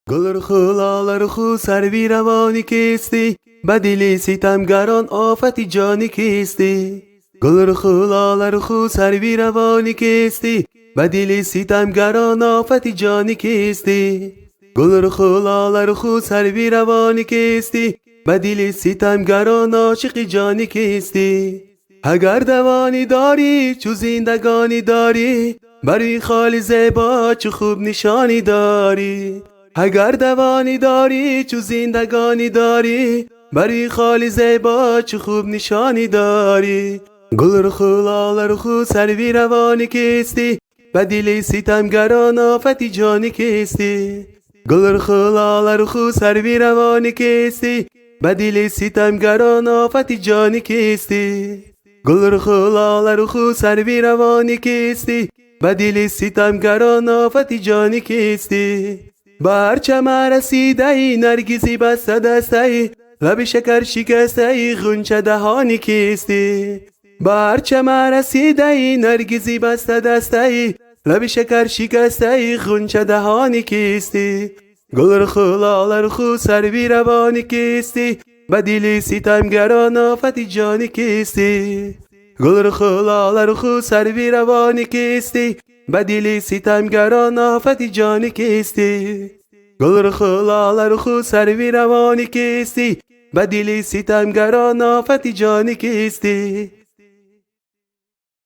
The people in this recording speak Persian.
گل رخ لاله رخ سروی روانی کیستی، به دل ستمگران آفتی جانی کیستی. گل رخ لاله رخ سروی روانی کیستی، به دل ستمگران آفتی جانی کیستی. گل رخ لاله رخ سروی روانی کیستی، به دل ستمگران عاشق جانی کیستی. اگر دوانی داری چو زندگانی داری، بروی خالی زیبا چو خوب نشانی داری. اگر دوانی داری چو زندگانی داری، بروی خالی زیبا چو خوب نشانی داری. گل رخ لاله رخ سروی روانی کیستی، به دل ستمگران آفتی جانی کیستی. گل رخ لاله رخ سروی روانی کیستی، به دل ستمگران آفتی جانی کیستی. گل رخ لاله رخ سروی روانی کیستی، به دل ستمگران آفتی جانی کیستی. بر چمن رسیده ای نرگسی بسته دسته ای، لب شکر شکسته ای غنچه دهانی کیستی. بر چمن رسیده ای نرگسی بسته دسته ای، لب شکر شکسته ای غنچه دهانی کیستی. گل رخ لاله رخ سروی روانی کیستی، به دل ستمگران آفتی جانی کیستی. گل رخ لاله رخ سروی روانی کیستی، به دل ستمگران آفتی جانی کیستی. گل رخ لاله رخ سروی روانی کیستی، به دل ستمگران آفتی جانی کیستی.